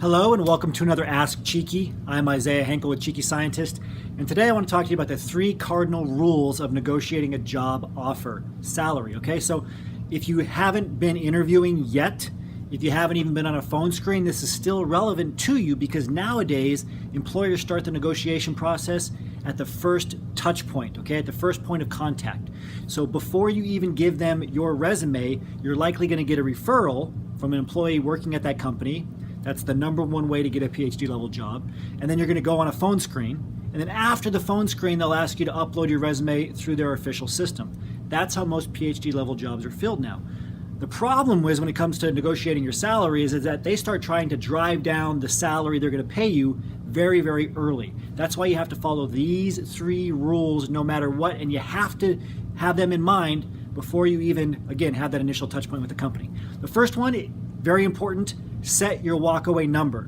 Hello and welcome to another Ask Cheeky. I'm Isaiah Henkel with Cheeky Scientist, and today I want to talk to you about the 3 cardinal rules of negotiating a job offer salary. Okay, so if you haven't been interviewing yet, if you haven't even been on a phone screen, this is still relevant to you because nowadays employers start the negotiation process at the first touch point, okay, at the first point of contact. So before you even give them your resume, you're likely going to get a referral from an employee working at that company. That's the number one way to get a PhD level job. And then you're going to go on a phone screen. And then after the phone screen, they'll ask you to upload your resume through their official system. That's how most PhD level jobs are filled now. The problem is when it comes to negotiating your salary is that they start trying to drive down the salary they're going to pay you very, very early. That's why you have to follow these 3 rules no matter what, and you have to have them in mind before you even, again, have that initial touch point with the company. The first one, very important, set your walkaway number.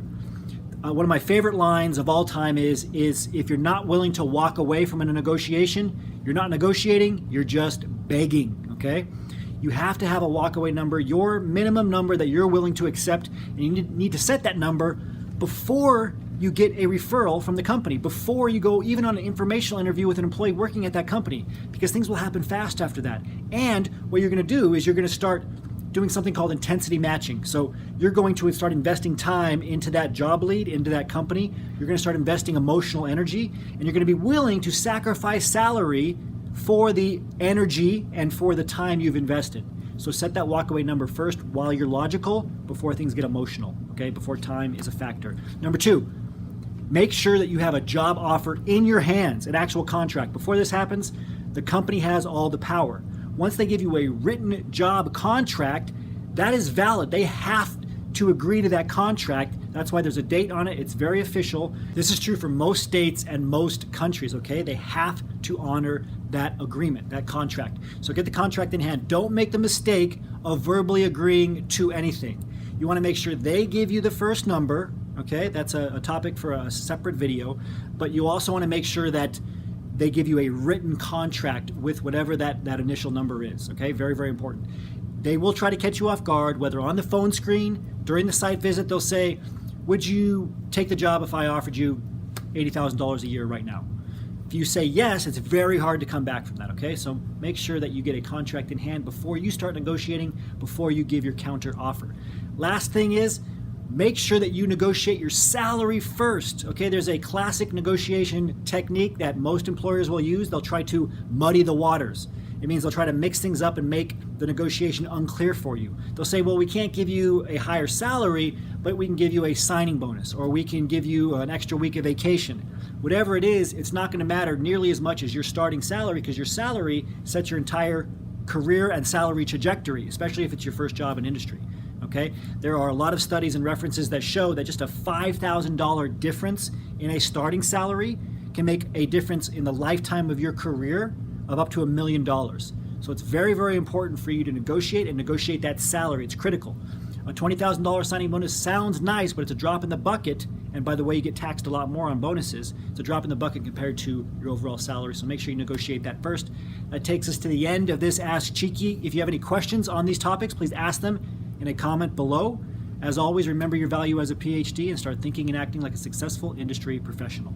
One of my favorite lines of all time is if you're not willing to walk away from a negotiation, you're not negotiating, you're just begging, okay? You have to have a walkaway number, your minimum number that you're willing to accept, and you need to set that number before you get a referral from the company, before you go even on an informational interview with an employee working at that company, because things will happen fast after that. And what you're going to do is you're going to start doing something called intensity matching. So you're going to start investing time into that job lead, into that company. You're going to start investing emotional energy, and you're going to be willing to sacrifice salary for the energy and for the time you've invested. So set that walkaway number first while you're logical, before things get emotional, okay? Before time is a factor. Number 2, make sure that you have a job offer in your hands, an actual contract. Before this happens, the company has all the power. Once they give you a written job contract, that is valid. They have to agree to that contract. That's why there's a date on it. It's very official. This is true for most states and most countries, okay? They have to honor that agreement, that contract. So get the contract in hand. Don't make the mistake of verbally agreeing to anything. You want to make sure they give you the first number, okay? That's a topic for a separate video. But you also want to make sure that they give you a written contract with whatever that initial number is, okay? Very, very important. They will try to catch you off guard, whether on the phone screen, during the site visit, they'll say, would you take the job if I offered you $80,000 a year right now? If you say yes, it's very hard to come back from that, okay? So make sure that you get a contract in hand before you start negotiating, before you give your counter offer. Last thing is, make sure that you negotiate your salary first, okay? There's a classic negotiation technique that most employers will use. They'll try to muddy the waters. It means they'll try to mix things up and make the negotiation unclear for you. They'll say, well, we can't give you a higher salary, but we can give you a signing bonus, or we can give you an extra week of vacation. Whatever it is, it's not going to matter nearly as much as your starting salary, because your salary sets your entire career and salary trajectory, especially if it's your first job in industry. Okay? There are a lot of studies and references that show that just a $5,000 difference in a starting salary can make a difference in the lifetime of your career of up to $1 million. So it's very, very important for you to negotiate that salary. It's critical. A $20,000 signing bonus sounds nice, but it's a drop in the bucket. And by the way, you get taxed a lot more on bonuses. It's a drop in the bucket compared to your overall salary. So make sure you negotiate that first. That takes us to the end of this Ask Cheeky. If you have any questions on these topics, please ask them in a comment below. As always, remember your value as a PhD and start thinking and acting like a successful industry professional.